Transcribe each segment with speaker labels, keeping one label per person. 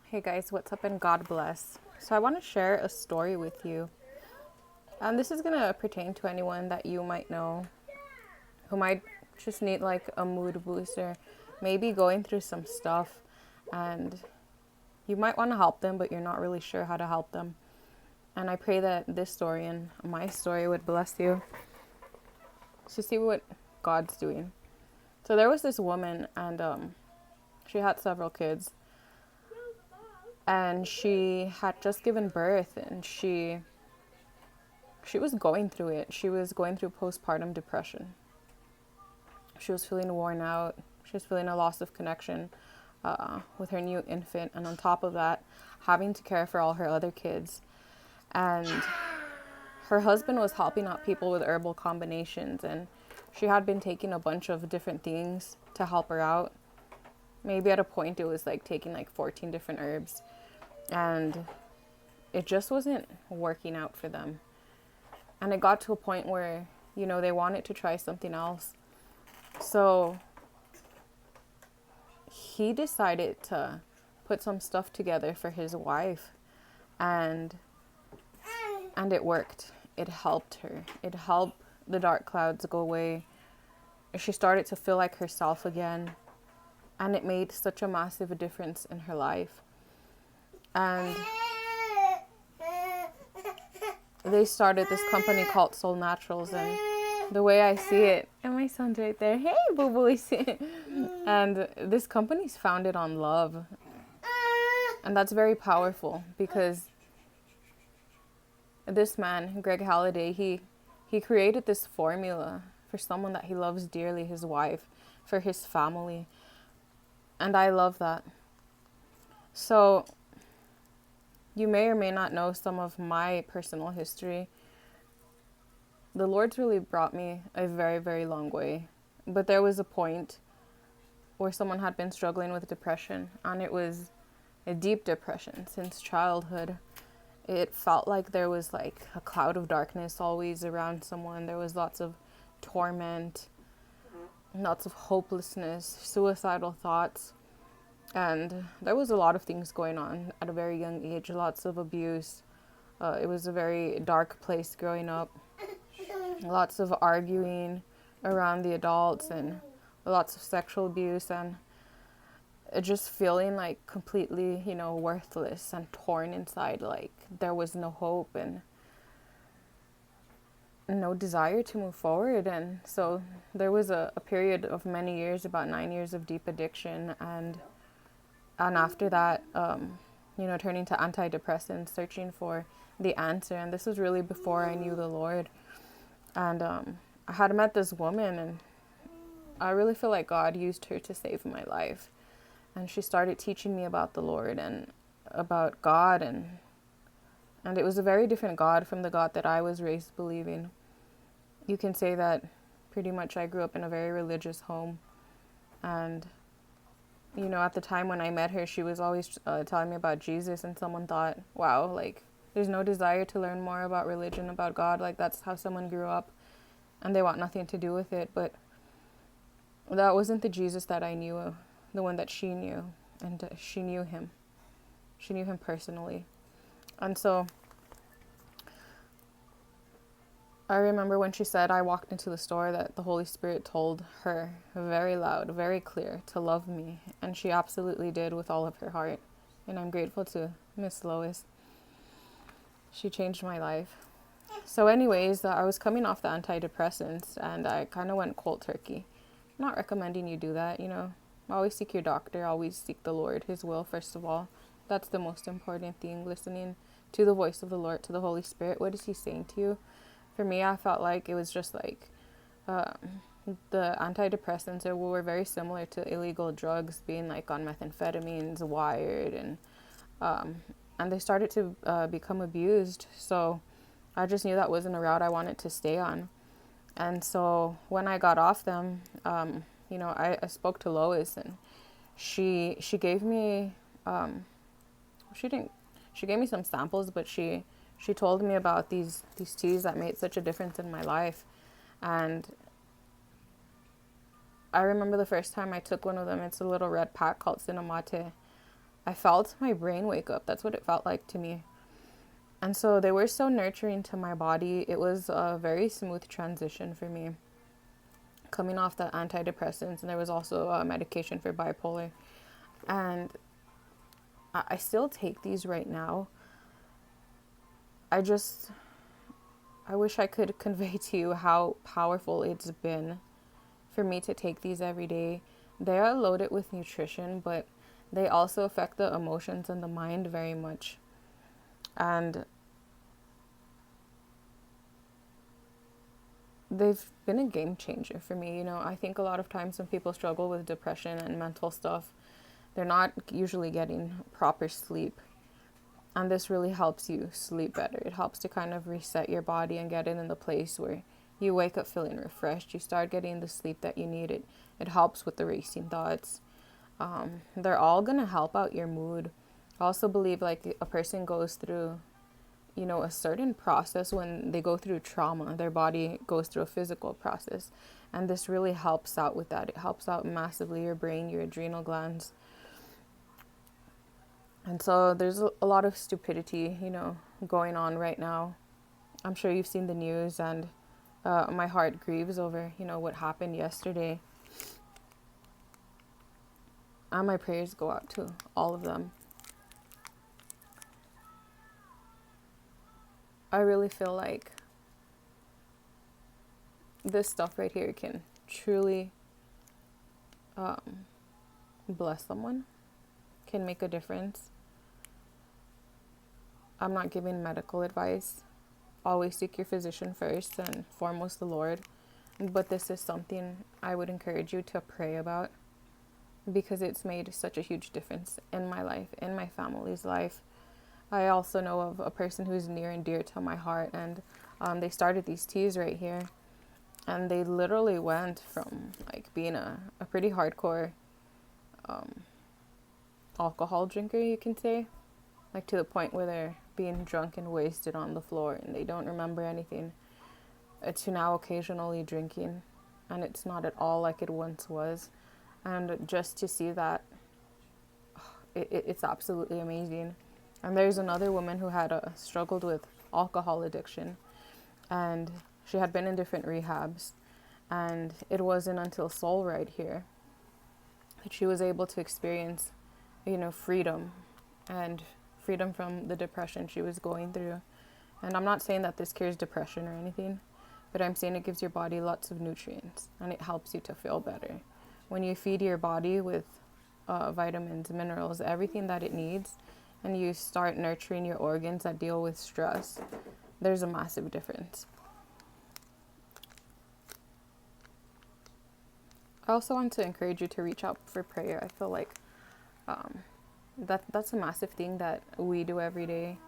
Speaker 1: Hey guys, what's up and God bless. So I want to share a story with you. And this is going to pertain to anyone that you might know who might just need like a mood booster, maybe going through some stuff and you might want to help them, but you're not really sure how to help them. And I pray that this story and my story would bless you to see what God's doing. So there was this woman and she had several kids and she had just given birth and she was going through it. She was going through postpartum depression. She was feeling worn out. She was feeling a loss of connection with her new infant. And on top of that, having to care for all her other kids. And her husband was helping out people with herbal combinations. And she had been taking a bunch of different things to help her out. Maybe at a point it was like taking like 14 different herbs. And it just wasn't working out for them. And it got to a point where, they wanted to try something else. So he decided to put some stuff together for his wife and it worked. It helped her. It helped the dark clouds go away. She started to feel like herself again. And it made such a massive difference in her life. And they started this company called Solle Naturals, and the way I see it, and my son's right there, hey boo boo, and this company's founded on love, and that's very powerful because this man, Greg Halliday, he created this formula for someone that he loves dearly, his wife, for his family, and I love that. So you may or may not know some of my personal history. The Lord's really brought me a very, very long way. But there was a point where someone had been struggling with depression, and it was a deep depression since childhood. It felt like there was like a cloud of darkness always around someone. There was lots of torment, lots of hopelessness, suicidal thoughts. And there was a lot of things going on at a very young age, lots of abuse. It was a very dark place growing up. Lots of arguing around the adults and lots of sexual abuse and just feeling like completely, worthless and torn inside, like there was no hope and no desire to move forward. And so there was a period of many years, about 9 years of deep addiction and after that, turning to antidepressants, searching for the answer. And this was really before I knew the Lord. And I had met this woman, and I really feel like God used her to save my life. And she started teaching me about the Lord and about God. And it was a very different God from the God that I was raised believing. You can say that pretty much I grew up in a very religious home. And at the time when I met her, she was always telling me about Jesus, and someone thought, wow, like, there's no desire to learn more about religion, about God. Like, that's how someone grew up, and they want nothing to do with it. But that wasn't the Jesus that I knew, the one that she knew, and she knew him. She knew him personally. And so I remember when she said I walked into the store that the Holy Spirit told her very loud, very clear to love me. And she absolutely did with all of her heart. And I'm grateful to Miss Lois. She changed my life. So anyways, I was coming off the antidepressants and I kind of went cold turkey. I'm not recommending you do that, Always seek your doctor, always seek the Lord, his will first of all. That's the most important thing, listening to the voice of the Lord, to the Holy Spirit. What is he saying to you? For me, I felt like it was just like the antidepressants were very similar to illegal drugs, being like on methamphetamines, wired, and they started to become abused. So I just knew that wasn't a route I wanted to stay on. And so when I got off them, I spoke to Lois, and she gave me she gave me some samples, but she told me about these teas that made such a difference in my life. And I remember the first time I took one of them. It's a little red pack called Cinnamate. I felt my brain wake up. That's what it felt like to me. And so they were so nurturing to my body. It was a very smooth transition for me. Coming off the antidepressants, and there was also a medication for bipolar. And I still take these right now. I wish I could convey to you how powerful it's been for me to take these every day. They are loaded with nutrition, but they also affect the emotions and the mind very much. And they've been a game changer for me. I think a lot of times when people struggle with depression and mental stuff, they're not usually getting proper sleep. And this really helps you sleep better. It helps to kind of reset your body and get it in the place where you wake up feeling refreshed. You start getting the sleep that you need. It helps with the racing thoughts. They're all going to help out your mood. I also believe like a person goes through, a certain process when they go through trauma. Their body goes through a physical process. And this really helps out with that. It helps out massively your brain, your adrenal glands. And so there's a lot of stupidity, going on right now. I'm sure you've seen the news, and my heart grieves over, what happened yesterday. And my prayers go out to all of them. I really feel like this stuff right here can truly bless someone, can make a difference. I'm not giving medical advice. Always seek your physician first and foremost the Lord. But this is something I would encourage you to pray about, because it's made such a huge difference in my life, in my family's life. I also know of a person who's near and dear to my heart, and they started these teas right here. And they literally went from like being a pretty hardcore alcohol drinker, you can say, like to the point where they're being drunk and wasted on the floor and they don't remember anything, to now occasionally drinking, and it's not at all like it once was. And just to see that, it's absolutely amazing. And there's another woman who had struggled with alcohol addiction, and she had been in different rehabs, and it wasn't until Soul right here that she was able to experience, freedom, and freedom from the depression she was going through. And I'm not saying that this cures depression or anything, but I'm saying it gives your body lots of nutrients and it helps you to feel better. When you feed your body with vitamins, minerals, everything that it needs, and you start nurturing your organs that deal with stress, there's a massive difference. I also want to encourage you to reach out for prayer. I feel like that's a massive thing that we do every day,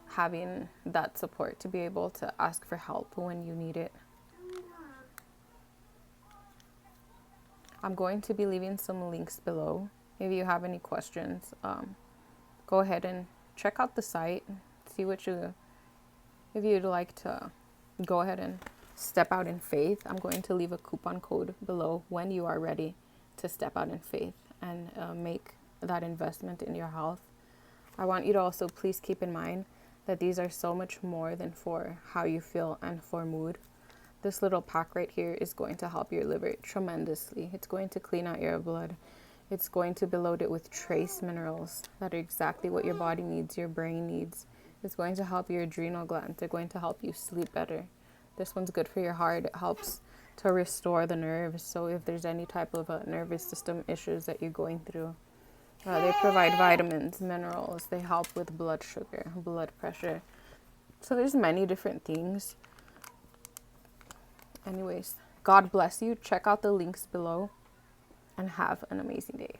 Speaker 1: having that support to be able to ask for help when you need it. I'm going to be leaving some links below. If you have any questions, go ahead and check out the site, see if you'd like to go ahead and step out in faith. I'm going to leave a coupon code below when you are ready to step out in faith and make that investment in your health. I want you to also please keep in mind that these are so much more than for how you feel and for mood. This little pack right here is going to help your liver tremendously. It's going to clean out your blood. It's going to be loaded with trace minerals that are exactly what your body needs, your brain needs. It's going to help your adrenal glands. They're going to help you sleep better. This one's good for your heart. It helps to restore the nerves. So if there's any type of nervous system issues that you're going through, they provide vitamins, minerals. They help with blood sugar, blood pressure. So there's many different things. Anyways, God bless you. Check out the links below and have an amazing day.